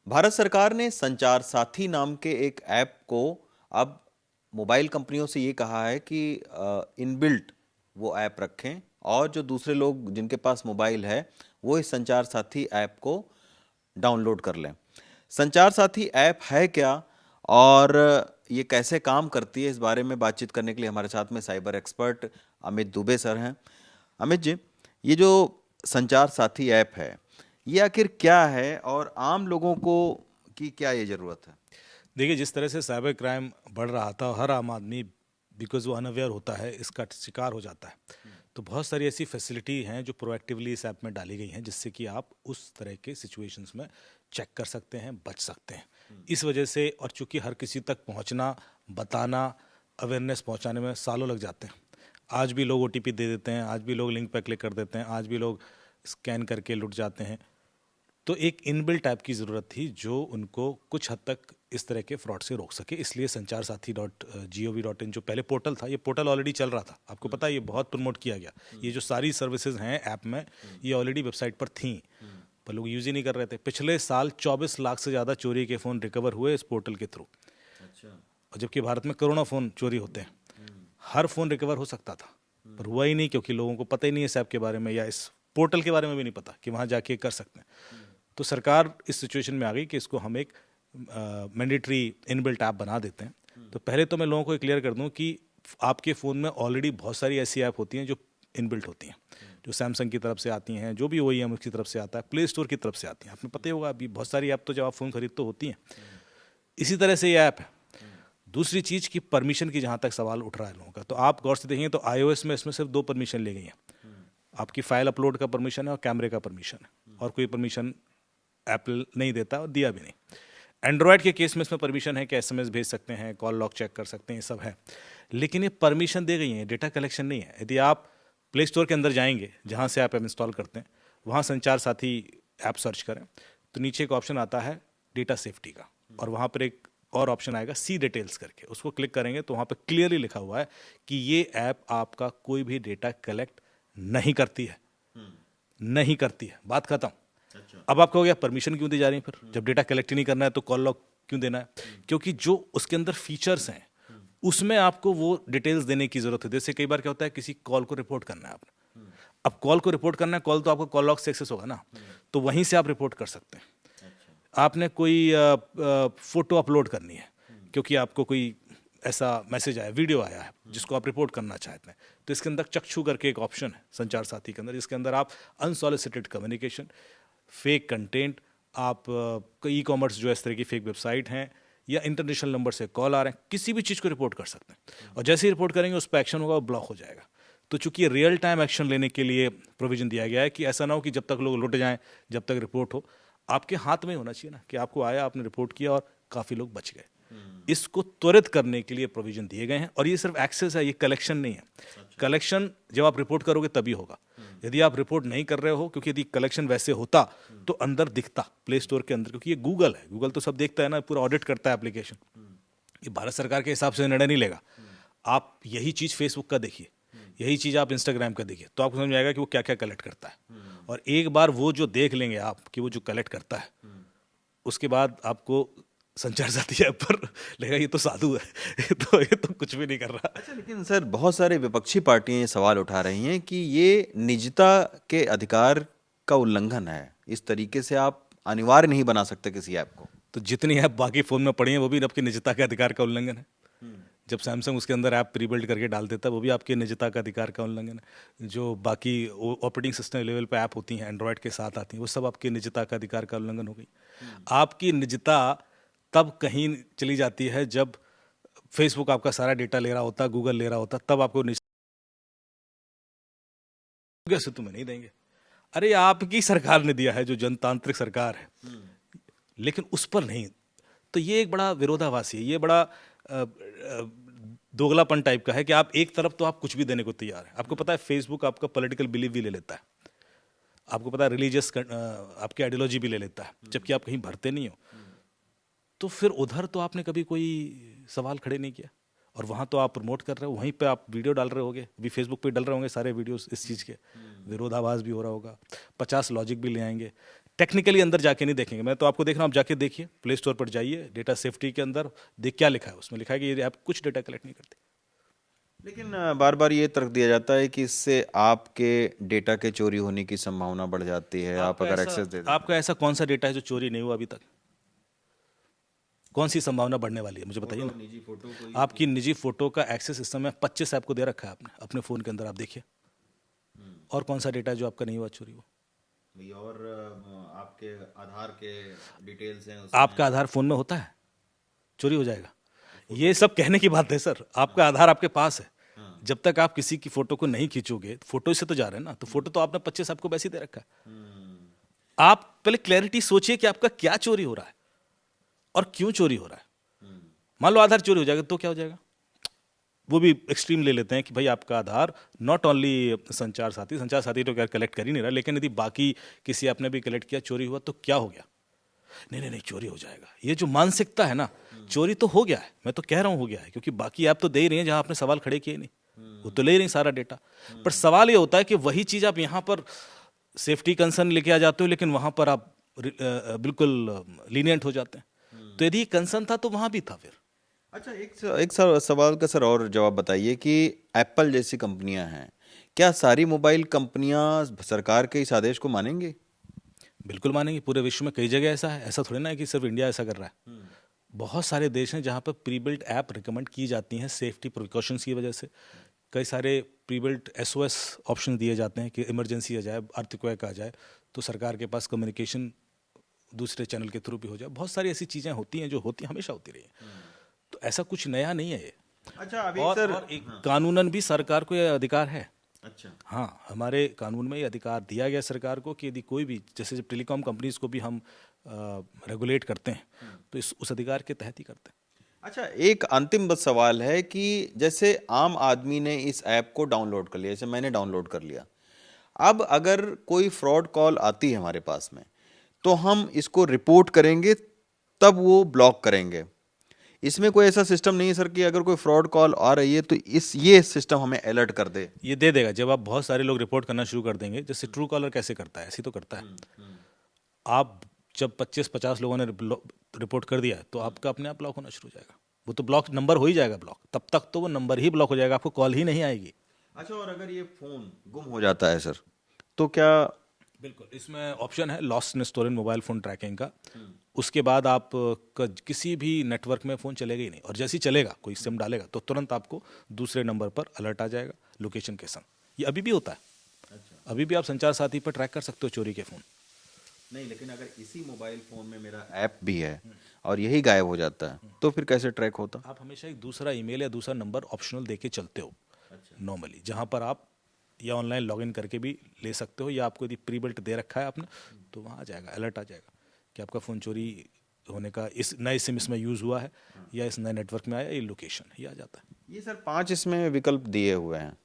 भारत सरकार ने संचार साथी नाम के एक ऐप को अब मोबाइल कंपनियों से ये कहा है कि इनबिल्ट वो ऐप रखें और जो दूसरे लोग जिनके पास मोबाइल है वो इस संचार साथी ऐप को डाउनलोड कर लें। संचार साथी ऐप है क्या और ये कैसे काम करती है, इस बारे में बातचीत करने के लिए हमारे साथ में cyber expert Amit Dubey sir हैं। अमित जी, ये जो संचार साथी ऐप है ये आखिर क्या है और आम लोगों को की क्या ये ज़रूरत है? देखिए, जिस तरह से साइबर क्राइम बढ़ रहा था, हर आम आदमी बिकॉज वो अनअवेयर होता है इसका शिकार हो जाता है। तो बहुत सारी ऐसी फैसिलिटी हैं जो प्रोएक्टिवली इस ऐप में डाली गई हैं जिससे कि आप उस तरह के सिचुएशंस में चेक कर सकते हैं, बच सकते हैं। इस वजह से, और चूंकि हर किसी तक पहुंचना, बताना, अवेयरनेस पहुंचाने में सालों लग जाते हैं। आज भी लोग ओटीपी दे देते हैं, आज भी लोग लिंक पर क्लिक कर देते हैं, आज भी लोग स्कैन करके लुट जाते हैं। तो एक इनबिल्ट ऐप की ज़रूरत थी जो उनको कुछ हद तक इस तरह के फ्रॉड से रोक सके। इसलिए संचार साथी .gov.in जो पहले पोर्टल था, ये पोर्टल ऑलरेडी चल रहा था, आपको पता है, ये बहुत प्रमोट किया गया। ये जो सारी सर्विसेज हैं ऐप में, ये ऑलरेडी वेबसाइट पर थीं, पर लोग यूज़ ही नहीं कर रहे थे। पिछले साल 24 लाख से ज़्यादा चोरी के फ़ोन रिकवर हुए इस पोर्टल के थ्रू। अच्छा। और जबकि भारत में करोड़ों फ़ोन चोरी होते हैं, हर फ़ोन रिकवर हो सकता था, पर हुआ ही नहीं, क्योंकि लोगों को पता ही नहीं है इस ऐप के बारे में, या इस पोर्टल के बारे में भी नहीं पता कि वहाँ जाके कर सकते हैं। तो सरकार इस सिचुएशन में आ गई कि इसको हम एक मैंडेटरी इनबिल्ट ऐप बना देते हैं। तो पहले तो मैं लोगों को क्लियर कर दूं कि आपके फ़ोन में ऑलरेडी बहुत सारी ऐसी ऐप होती हैं जो इनबिल्ट होती हैं, जो सैमसंग की तरफ से आती हैं, जो भी OEM उसकी तरफ से आता है, प्ले स्टोर की तरफ से आती हैं। आपने पता ही होगा, अभी बहुत सारी ऐप तो जब आप फ़ोन खरीद तो होती हैं। इसी तरह से ये ऐप है। दूसरी चीज़ की परमिशन की जहाँ तक सवाल उठ रहा है लोगों का, तो आप गौर से देखेंगे तो iOS में इसमें सिर्फ 2 परमिशन ली गई हैं। आपकी फाइल अपलोड का परमिशन है और कैमरे का परमिशन है, और कोई परमिशन एप्पल नहीं देता और दिया भी नहीं। एंड्रॉयड के केस में इसमें परमिशन है कि SMS भेज सकते हैं, कॉल लॉग चेक कर सकते हैं, ये सब है। लेकिन ये परमिशन दे गई है, डेटा कलेक्शन नहीं है। यदि आप प्ले स्टोर के अंदर जाएंगे, जहाँ से आप ऐप इंस्टॉल करते हैं, वहाँ संचार साथी ऐप सर्च करें, तो नीचे एक ऑप्शन आता है डेटा सेफ्टी का, और वहाँ पर एक और ऑप्शन आएगा सी डिटेल्स करके। उसको क्लिक करेंगे तो वहाँ पर क्लियरली लिखा हुआ है कि ये ऐप आपका कोई भी डेटा कलेक्ट नहीं करती है, नहीं करती है, बात खत्म। अच्छा। अब आपको हो गया, परमिशन क्यों दी जा रही है फिर? जब डेटा कलेक्ट ही नहीं करना है तो कॉल लॉग क्यों देना है? क्योंकि जो उसके अंदर फीचर्स हैं उसमें आपको वो डिटेल्स देने की जरूरत है। जैसे कई बार क्या होता है, किसी कॉल को रिपोर्ट करना है आपने, अब कॉल को रिपोर्ट करना है, कॉल तो आपको कॉल लॉग से एक्सेस होगा ना, तो वहीं से आप रिपोर्ट कर सकते हैं। आपने कोई फोटो अपलोड करनी है, क्योंकि आपको कोई ऐसा मैसेज आया, वीडियो आया है जिसको आप रिपोर्ट करना चाहते हैं, तो इसके अंदर चक्षु करके एक ऑप्शन है संचार साथी के अंदर, जिसके अंदर आप अनसॉलिसिटेड कम्युनिकेशन, फेक कंटेंट, आप ई कॉमर्स जो इस तरह की फेक वेबसाइट हैं, या इंटरनेशनल नंबर से कॉल आ रहे हैं, किसी भी चीज़ को रिपोर्ट कर सकते हैं। और जैसे ही रिपोर्ट करेंगे उस पर एक्शन होगा, वो ब्लॉक हो जाएगा। तो चूंकि रियल टाइम एक्शन लेने के लिए प्रोविजन दिया गया है कि ऐसा ना हो कि जब तक लोग लुट जाएं, जब तक रिपोर्ट हो, आपके हाथ में होना चाहिए ना, कि आपको आया, आपने रिपोर्ट किया और काफ़ी लोग बच गए। इसको त्वरित करने के लिए प्रोविजन दिए गए हैं। और ये सिर्फ एक्सेस है, ये कलेक्शन नहीं है। कलेक्शन जब आप रिपोर्ट करोगे तभी होगा। यदि आप रिपोर्ट नहीं कर रहे हो, क्योंकि यदि कलेक्शन वैसे होता तो अंदर दिखता, प्ले स्टोर के अंदर, क्योंकि ये गूगल है, गूगल तो सब देखता है ना, पूरा ऑडिट करता है एप्लीकेशन। ये भारत सरकार के हिसाब से निर्णय नहीं लेगा। आप यही चीज़ फेसबुक का देखिए, यही चीज़ आप इंस्टाग्राम का देखिए, तो आपको समझ में आएगा कि वो क्या क्या कलेक्ट करता है। और एक बार वो जो देख लेंगे आप कि वो जो कलेक्ट करता है, उसके बाद आपको संचार साथी ऐप पर लगेगा ये तो साधु है, ये तो कुछ भी नहीं कर रहा। अच्छा, लेकिन सर बहुत सारे विपक्षी पार्टियां ये सवाल उठा रही हैं कि ये निजता के अधिकार का उल्लंघन है, इस तरीके से आप अनिवार्य नहीं बना सकते किसी ऐप को। तो जितनी ऐप बाकी फ़ोन में पड़ी हैं वो भी आपकी निजता के अधिकार का उल्लंघन है। जब सैमसंग उसके अंदर ऐप प्रीबिल्ड करके डाल देता है, वो भी आपके निजता का अधिकार का उल्लंघन है। जो बाकी ऑपरेटिंग सिस्टम लेवल पे ऐप होती हैं, एंड्रॉयड के साथ आती हैं, वो सब आपकी निजता का अधिकार का उल्लंघन हो गई। आपकी निजता तब कहीं चली जाती है जब फेसबुक आपका सारा डेटा ले रहा होता, गूगल ले रहा होता, तब आपको निजता से तुम्हें नहीं देंगे। अरे आपकी सरकार ने दिया है, जो जनतांत्रिक सरकार है, लेकिन उस पर नहीं। तो ये एक बड़ा विरोधाभासी है, ये बड़ा दोगलापन टाइप का है कि आप एक तरफ तो आप कुछ भी देने को तैयार हैं। आपको पता है फेसबुक आपका पॉलिटिकल बिलीफ भी ले लेता है, आपको पता है रिलीजियस आपकी आइडियोलॉजी भी ले लेता है, जबकि आप कहीं भरते नहीं हो। तो फिर उधर तो आपने कभी कोई सवाल खड़े नहीं किया, और वहाँ तो आप प्रमोट कर रहे हो, वहीं पे आप वीडियो डाल रहे होगे, अभी फेसबुक पे डल रहे होंगे सारे वीडियोस इस चीज़ के, विरोधाभास भी हो रहा होगा, 50 लॉजिक भी ले आएंगे, टेक्निकली अंदर जाके नहीं देखेंगे, मैं तो आपको देख रहा हूँ, आप जाके देखिए, प्ले स्टोर पर जाइए, डेटा सेफ्टी के अंदर देख क्या लिखा है, उसमें लिखा है कि ये ऐप कुछ डेटा कलेक्ट नहीं करती। लेकिन बार बार ये तर्क दिया जाता है कि इससे आपके डेटा के चोरी होने की संभावना बढ़ जाती है, आप अगर एक्सेस दे दें। आपका ऐसा कौन सा डेटा है जो चोरी नहीं हुआ अभी तक? कौन सी संभावना बढ़ने वाली है मुझे बताइए ना। निजी फोटो कोई आपकी निजी फोटो का एक्सेस इस समय 25 ऐप को दे रखा है आपने अपने फ़ोन के अंदर, आप देखिए। और कौन सा डेटा है जो आपका नहीं हुआ चोरी हुआ? भी, और आपके आधार के डिटेल्स हैं आपका आधार फ़ोन में होता है, चोरी हो जाएगा? ये सब कहने की बात है सर, आपका आधार आपके पास है। जब तक आप किसी की फोटो को नहीं खींचोगे, फोटो से तो जा रहे हैं ना, तो फोटो तो आपने 25 आपको वैसे ही दे रखा है। आप पहले क्लैरिटी सोचिए कि आपका क्या चोरी हो रहा है और क्यों चोरी हो रहा है। मान लो आधार चोरी हो जाएगा तो क्या हो जाएगा? वो भी एक्सट्रीम ले लेते हैं कि भाई आपका आधार नॉट ओनली संचार साथी तो क्या कलेक्ट कर ही नहीं रहा, लेकिन यदि बाकी किसी आपने भी कलेक्ट किया, चोरी हुआ तो क्या हो गया? नहीं नहीं नहीं, चोरी हो जाएगा। ये जो मानसिकता है ना, चोरी तो हो गया है, मैं तो कह रहा हूं हो गया है, क्योंकि बाकी ऐप तो दे ही रही हैं जहां आपने सवाल खड़े किए नहीं, वो तो ले ही रही सारा डेटा। पर सवाल ये होता है कि वही चीज आप यहां पर सेफ्टी कंसर्न लेके आ जाते हो, लेकिन वहां पर आप बिल्कुल लीनियंट हो जाते हैं। तो यदि कंसर्न था तो वहां भी था फिर। अच्छा, एक सवाल का सर और जवाब बताइए कि एप्पल जैसी कंपनियां हैं, क्या सारी मोबाइल कंपनियां सरकार के इस आदेश को मानेंगी? बिल्कुल मानेंगे, पूरे विश्व में कई जगह ऐसा है, ऐसा थोड़ी ना है कि सिर्फ इंडिया ऐसा कर रहा है। बहुत सारे देश हैं जहाँ पर प्री बिल्ट ऐप रिकमेंड की जाती हैं सेफ्टी प्रिकॉशंस की वजह से। कई सारे प्री बिल्ट एसओएस ऑप्शन दिए जाते हैं कि इमरजेंसी आ जाए, अर्थक्वेक आ जाए, तो सरकार के पास कम्युनिकेशन दूसरे चैनल के थ्रू भी हो जाए। बहुत सारी ऐसी चीज़ें होती हैं जो होती हमेशा होती रही हैं, तो ऐसा कुछ नया नहीं है ये। अच्छा, अभी और एक कानूनन भी सरकार को यह अधिकार है। अच्छा, हाँ, हमारे कानून में ये अधिकार दिया गया सरकार को कि यदि कोई भी, जैसे जब टेलीकॉम कंपनीज को भी हम रेगुलेट करते हैं तो उस अधिकार के तहत ही करते हैं। अच्छा, एक अंतिम बस सवाल है कि जैसे आम आदमी ने इस ऐप को डाउनलोड कर लिया, जैसे मैंने डाउनलोड कर लिया, अब अगर कोई फ्रॉड कॉल आती है हमारे पास में, तो हम इसको रिपोर्ट करेंगे, तब वो ब्लॉक करेंगे। इसमें कोई ऐसा सिस्टम नहीं है सर कि अगर कोई फ्रॉड कॉल आ रही है तो ये सिस्टम हमें अलर्ट कर दे? ये दे देगा जब आप बहुत सारे लोग रिपोर्ट करना शुरू कर देंगे, जैसे ट्रू कॉलर कैसे करता है, ऐसे तो करता है। आप जब 25-50 लोगों ने रिपोर्ट कर दिया तो आपका अपने आप ब्लॉक होना शुरू हो जाएगा। वो तो ब्लॉक नंबर हो ही जाएगा ब्लॉक, तब तक तो वो नंबर ही ब्लॉक हो जाएगा, आपको कॉल ही नहीं आएगी। अच्छा, और अगर ये फोन गुम हो जाता है सर, तो क्या? बिल्कुल, इसमें ऑप्शन है lost in stolen mobile phone tracking का। उसके बाद आप किसी भी नेटवर्क में फ़ोन चलेगा ही नहीं, और जैसे ही चलेगा कोई सिम डालेगा तो तुरंत आपको दूसरे नंबर पर अलर्ट आ जाएगा लोकेशन के संग। ये अभी भी होता है। अच्छा, अभी भी आप संचार साथी पर ट्रैक कर सकते हो चोरी के फ़ोन। नहीं, लेकिन अगर इसी मोबाइल फोन में मेरा ऐप भी है और यही गायब हो जाता है, तो फिर कैसे ट्रैक होता? आप हमेशा एक दूसरा ईमेल या दूसरा नंबर ऑप्शनल देके चलते हो नॉर्मली, जहाँ पर आप या ऑनलाइन लॉगिन करके भी ले सकते हो, या आपको यदि प्री बिल्ट दे रखा है आपने तो वहाँ आ जाएगा, अलर्ट आ जाएगा कि आपका फ़ोन चोरी होने का, इस नए सिम इसमें यूज़ हुआ है या इस नए नेटवर्क में आया, ये लोकेशन ये आ जाता है। ये सर 5 इसमें विकल्प दिए हुए हैं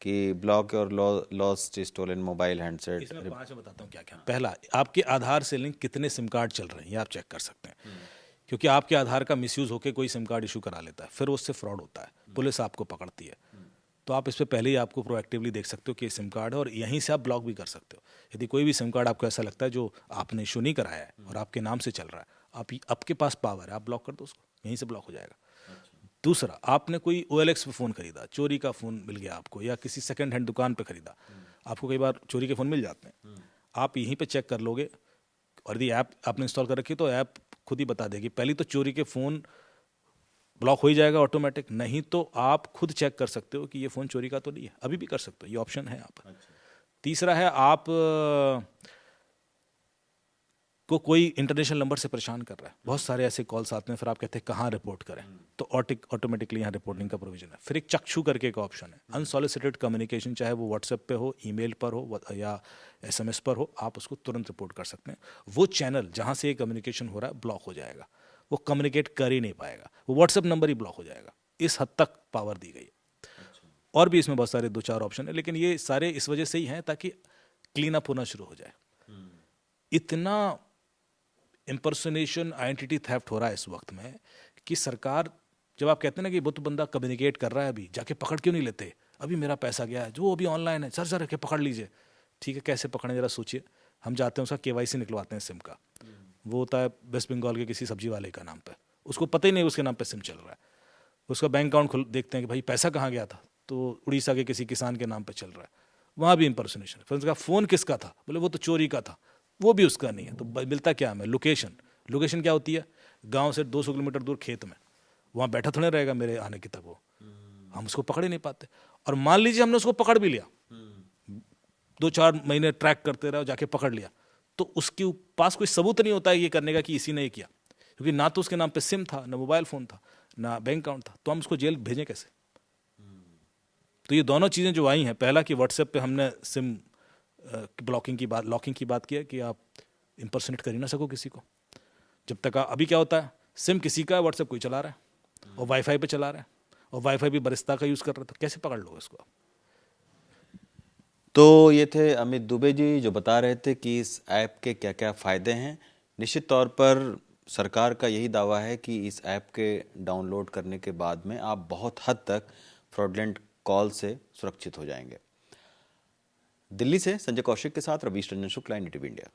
कि ब्लॉक और लॉस्ट स्टोलन मोबाइल हैंडसेट। इसमें 5 मैं बताता हूँ क्या क्या। पहला, आपके आधार से लिंक कितने सिम कार्ड चल रहे हैं ये आप चेक कर सकते हैं, क्योंकि आपके आधार का मिसयूज़ होकर कोई सिम कार्ड इशू करा लेता है, फिर उससे फ्रॉड होता है, पुलिस आपको पकड़ती है। तो आप इस पर पहले ही आपको प्रोएक्टिवली देख सकते हो कि ये सिम कार्ड है, और यहीं से आप ब्लॉक भी कर सकते हो। यदि कोई भी सिम कार्ड आपको ऐसा लगता है जो आपने इशू नहीं कराया है और आपके नाम से चल रहा है, आपके पास पावर है, आप ब्लॉक कर दो उसको, यहीं से ब्लॉक हो जाएगा। दूसरा, आपने कोई OLX पे फ़ोन खरीदा, चोरी का फ़ोन मिल गया आपको, या किसी सेकंड हैंड दुकान पे खरीदा, आपको कई बार चोरी के फ़ोन मिल जाते हैं, आप यहीं पे चेक कर लोगे, और यदि ऐप आपने इंस्टॉल कर रखी है तो ऐप खुद ही बता देगी। पहली तो चोरी के फ़ोन ब्लॉक हो ही जाएगा ऑटोमेटिक, नहीं तो आप खुद चेक कर सकते हो कि ये फ़ोन चोरी का तो नहीं है, अभी भी कर सकते हो, ये ऑप्शन है आप। तीसरा है, आप को कोई इंटरनेशनल नंबर से परेशान कर रहा है, बहुत सारे ऐसे कॉल्स आते हैं, फिर आप कहते हैं कहाँ रिपोर्ट करें, तो ऑटोमेटिकली यहाँ रिपोर्टिंग का प्रोविजन है। फिर एक चक्षु करके एक ऑप्शन है, अनसॉलिसिटेड कम्युनिकेशन, चाहे वो व्हाट्सएप पे हो, ईमेल पर हो या SMS पर हो, आप उसको तुरंत रिपोर्ट कर सकते हैं। वो चैनल जहाँ से ये कम्युनिकेशन हो रहा है ब्लॉक हो जाएगा, वो कम्युनिकेट कर ही नहीं पाएगा, वो व्हाट्सएप नंबर ही ब्लॉक हो जाएगा। इस हद तक पावर दी गई है। और भी इसमें बहुत सारे 2-4 ऑप्शन है, लेकिन ये सारे इस वजह से ही हैं ताकि क्लीन अप होना शुरू हो जाए। इतना इम्पर्सोनेशन, आइडेंटिटी थेफ्ट हो रहा है इस वक्त में कि सरकार, जब आप कहते हैं ना कि वो तो बंदा कम्युनिकेट कर रहा है, अभी जाके पकड़ क्यों नहीं लेते, अभी मेरा पैसा गया है, जो अभी ऑनलाइन है, सर के पकड़ लीजिए। ठीक है, कैसे पकड़ें जरा सोचिए। हम जाते हैं उसका केवाईसी निकलवाते हैं सिम का, वो होता है वेस्ट बंगाल के किसी सब्जी वाले का नाम पे, उसको पता ही नहीं उसके नाम पे सिम चल रहा है, उसका बैंक अकाउंट खुल देखते हैं कि भाई पैसा कहाँ गया था, तो उड़ीसा के किसी किसान के नाम पे चल रहा है, वहाँ भी इंपर्सोनेशन। फिर उसका फ़ोन किसका था, बोले वो तो चोरी का था, वो भी उसका नहीं है। तो मिलता क्या हमें, लोकेशन। लोकेशन क्या होती है, गांव से 200 किलोमीटर दूर खेत में, वहाँ बैठा थोड़े रहेगा मेरे आने की तक वो, हम उसको पकड़ ही नहीं पाते। और मान लीजिए हमने उसको पकड़ भी लिया, 2-4 महीने ट्रैक करते रहे, जाके पकड़ लिया, तो उसके पास कोई सबूत नहीं होता है ये करने का कि इसी ने ये किया, क्योंकि ना तो उसके नाम पे सिम था, ना मोबाइल फ़ोन था, ना बैंक अकाउंट था, तो हम उसको जेल भेजें कैसे। तो ये दोनों चीज़ें जो आई हैं, पहला कि व्हाट्सएप पे हमने सिम ब्लॉकिंग की बात, लॉकिंग की बात की है कि आप इंपर्सनेट कर ही ना सको किसी को। जब तक अभी क्या होता है, सिम किसी का है, व्हाट्सएप कोई चला रहा है और वाईफाई पे चला रहा है, और वाईफाई भी बरिस्ता का यूज़ कर रहा था, कैसे पकड़ लो इसको। तो ये थे अमित दुबे जी जो बता रहे थे कि इस ऐप के क्या क्या फ़ायदे हैं। निश्चित तौर पर सरकार का यही दावा है कि इस ऐप के डाउनलोड करने के बाद में आप बहुत हद तक फ्रॉडलेंट कॉल से सुरक्षित हो जाएंगे। दिल्ली से संजय कौशिक के साथ रवीश रंजन शुक्ला, NDTV इंडिया।